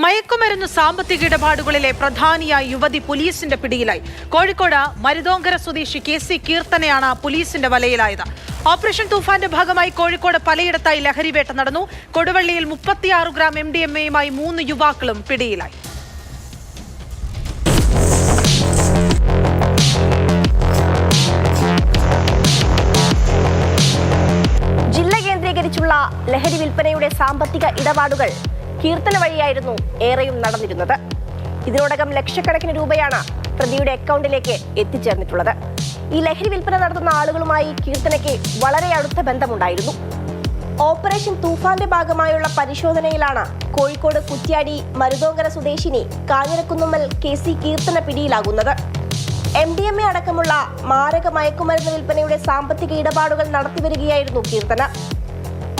മയക്കുമരുന്ന് സാമ്പത്തിക ഇടപാടുകളിലെ പ്രധാനിയായ യുവതി പോലീസിന്റെ പിടിയിലായി. കോഴിക്കോട് മരുതോങ്കര സ്വദേശി KC കീർത്തനയാണ് പോലീസിന്റെ വലയിലായത്. ഓപ്പറേഷൻ തൂഫാന്റെ ഭാഗമായി കോഴിക്കോട് പലയിടത്തായി ലഹരിവേട്ട നടന്നു. കൊടുവള്ളിയിൽ 36 ഗ്രാം MDMA-യുമായി 3 യുവാക്കളും പിടിയിലായി. ജില്ല കേന്ദ്രീകരിച്ചുള്ള ലഹരി വിൽപ്പനയുടെ സാമ്പത്തിക ഇടപാടുകൾ കീർത്തന വഴിയായിരുന്നു ഏറെയും നടന്നിരുന്നത്. ഇതിനോടകം ലക്ഷക്കണക്കിന് രൂപയാണ് പ്രതിയുടെ അക്കൗണ്ടിലേക്ക് എത്തിച്ചേർന്നിട്ടുള്ളത്. ഈ ലഹരി വിൽപ്പന നടത്തുന്ന ആളുകളുമായി കീർത്തനയ്ക്ക് വളരെ അടുത്ത ബന്ധമുണ്ടായിരുന്നു. ഓപ്പറേഷൻ തൂഫാന്റെ ഭാഗമായുള്ള പരിശോധനയിലാണ് കോഴിക്കോട് കുറ്റ്യാടി മരുതോങ്കര സ്വദേശിനി കാഞ്ഞിരക്കുന്നുമ്മൽ KC കീർത്തന പിടിയിലാകുന്നത്. MDMA അടക്കമുള്ള മാരക മയക്കുമരുന്ന് വിൽപ്പനയുടെ സാമ്പത്തിക ഇടപാടുകൾ നടത്തിവരികയായിരുന്നു കീർത്തന.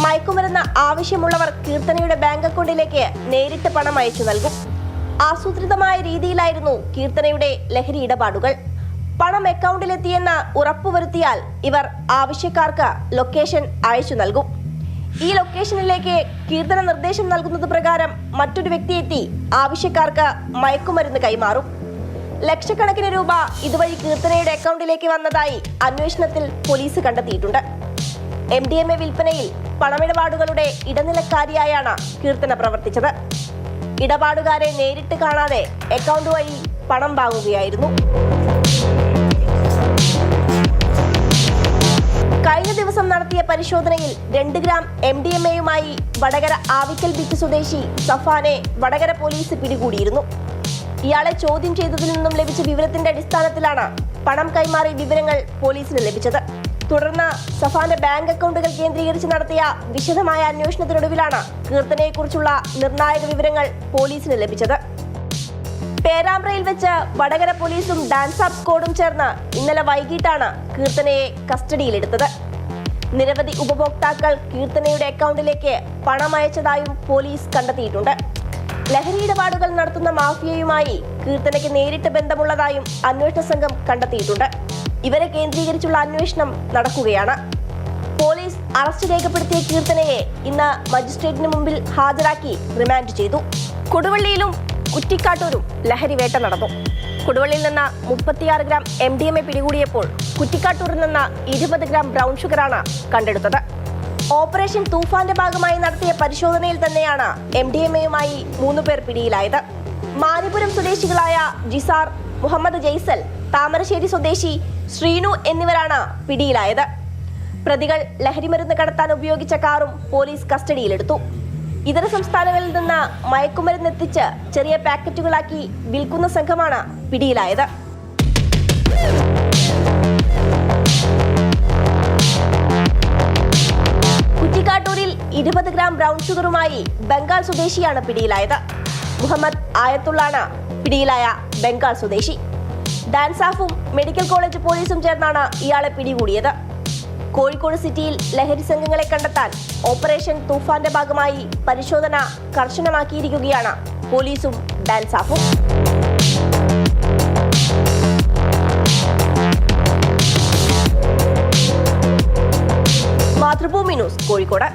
മയക്കുമരുന്ന് ആവശ്യമുള്ളവർ കീർത്തനയുടെ ബാങ്ക് അക്കൗണ്ടിലേക്ക് നേരിട്ട് പണം അയച്ചു നൽകും. ആസൂത്രിതമായ രീതിയിലായിരുന്നു കീർത്തനയുടെ ലഹരി ഇടപാടുകൾ. പണം അക്കൗണ്ടിലെത്തിയെന്ന് ഉറപ്പുവരുത്തിയാൽ ഇവർ ആവശ്യക്കാർക്ക് ലൊക്കേഷൻ അയച്ചു നൽകും. ഈ ലൊക്കേഷനിലേക്ക് കീർത്തന നിർദ്ദേശം നൽകുന്നത് പ്രകാരം മറ്റൊരു വ്യക്തി എത്തി ആവശ്യക്കാർക്ക് മയക്കുമരുന്ന് കൈമാറും. ലക്ഷക്കണക്കിന് രൂപ ഇതുവഴി കീർത്തനയുടെ അക്കൗണ്ടിലേക്ക് വന്നതായി അന്വേഷണത്തിൽ പോലീസ് കണ്ടെത്തിയിട്ടുണ്ട്. MDMA വിൽപ്പനയിൽ പണമിടപാടുകളുടെ ഇടനിലക്കാരിയായാണ് കീർത്തന പ്രവർത്തിച്ചത്. ഇടപാടുകാരെ നേരിട്ട് കാണാതെ അക്കൗണ്ട് വഴി പണം വാങ്ങുകയായിരുന്നു. കഴിഞ്ഞ ദിവസം നടത്തിയ പരിശോധനയിൽ 2 ഗ്രാം MDMA-യുമായി വടകര ആവിക്കൽ ബീച്ച് സ്വദേശി സഫാനെ വടകര പോലീസ് പിടികൂടിയിരുന്നു. ഇയാളെ ചോദ്യം ചെയ്തതിൽ നിന്നും ലഭിച്ച വിവരത്തിന്റെ അടിസ്ഥാനത്തിലാണ് പണം കൈമാറിയ വിവരങ്ങൾ പോലീസിന് ലഭിച്ചത്. തുടർന്ന് സഫാന്റെ ബാങ്ക് അക്കൗണ്ടുകൾ കേന്ദ്രീകരിച്ച് നടത്തിയ വിശദമായ അന്വേഷണത്തിനൊടുവിലാണ് കീർത്തനയെക്കുറിച്ചുള്ള നിർണായക വിവരങ്ങൾ പോലീസിന് ലഭിച്ചത്. പേരാമ്പ്രയിൽ വെച്ച് വടകര പോലീസും ഡാൻസ് ആപ്പ് സ്ക്വാഡും ചേർന്ന് ഇന്നലെ വൈകിട്ടാണ് കീർത്തനയെ കസ്റ്റഡിയിലെടുത്തത്. നിരവധി ഉപഭോക്താക്കൾ കീർത്തനയുടെ അക്കൗണ്ടിലേക്ക് പണം അയച്ചതായും പോലീസ് കണ്ടെത്തിയിട്ടുണ്ട്. ലഹരി ഇടപാടുകൾ നടത്തുന്ന മാഫിയയുമായി കീർത്തനയ്ക്ക് നേരിട്ട് ബന്ധമുള്ളതായും അന്വേഷണ സംഘം കണ്ടെത്തിയിട്ടുണ്ട്. ഇവരെ കേന്ദ്രീകരിച്ചുള്ള അന്വേഷണം നടക്കുകയാണ്. പോലീസ് അറസ്റ്റ് രേഖപ്പെടുത്തിയ കീർത്തനയെ ഇന്ന് മജിസ്ട്രേറ്റിന് മുമ്പിൽ ഹാജരാക്കി റിമാൻഡ് ചെയ്തു. കൊടുവള്ളിയിലും കുറ്റിക്കാട്ടൂരും ലഹരി വേട്ട നടന്നു. കൊടുവള്ളിയിൽ നിന്ന് 36 ഗ്രാം MDMA പിടികൂടിയപ്പോൾ കുറ്റിക്കാട്ടൂരിൽ നിന്ന് 20 ഗ്രാം ബ്രൗൺ ഷുഗറാണ് കണ്ടെടുത്തത്. ഓപ്പറേഷൻ തൂഫാന്റെ ഭാഗമായി നടത്തിയ പരിശോധനയിൽ തന്നെയാണ് MDMA-യുമായി 3 പേർ പിടിയിലായത്. മാരിപുരം സ്വദേശികളായ ജിസാർ, മുഹമ്മദ് ജയ്സൽ, താമരശ്ശേരി സ്വദേശി ശ്രീനു എന്നിവരാണ് പിടിയിലായത്. പ്രതികൾ ലഹരിമരുന്ന് കടത്താൻ ഉപയോഗിച്ച കാറും പോലീസ് കസ്റ്റഡിയിലെടുത്തു. ഇതര സംസ്ഥാനങ്ങളിൽ നിന്ന് മയക്കുമരുന്ന് എത്തിച്ച് ചെറിയ പാക്കറ്റുകളാക്കി വിൽക്കുന്ന സംഘമാണ് പിടിയിലായത്. കുറ്റിക്കാട്ടൂരിൽ 20 ഗ്രാം ബ്രൗൺ ഷുഗറുമായി ബംഗാൾ സ്വദേശിയാണ് പിടിയിലായത്. മുഹമ്മദ് ആയത്തുള്ളാണ് പിടിയിലായ ബംഗാൾ സ്വദേശി. ഡാൻസാഫും മെഡിക്കൽ കോളേജ് പോലീസും ചേർന്നാണ് ഇയാളെ പിടികൂടിയത്. കോഴിക്കോട് സിറ്റിയിൽ ലഹരി സംഘങ്ങളെ കണ്ടെത്താൻ ഓപ്പറേഷൻ തൂഫാന്റെ ഭാഗമായി പരിശോധന കർശനമാക്കിയിരിക്കുകയാണ് പോലീസും ഡാൻസാഫും. മാതൃഭൂമി ന്യൂസ്, കോഴിക്കോട്.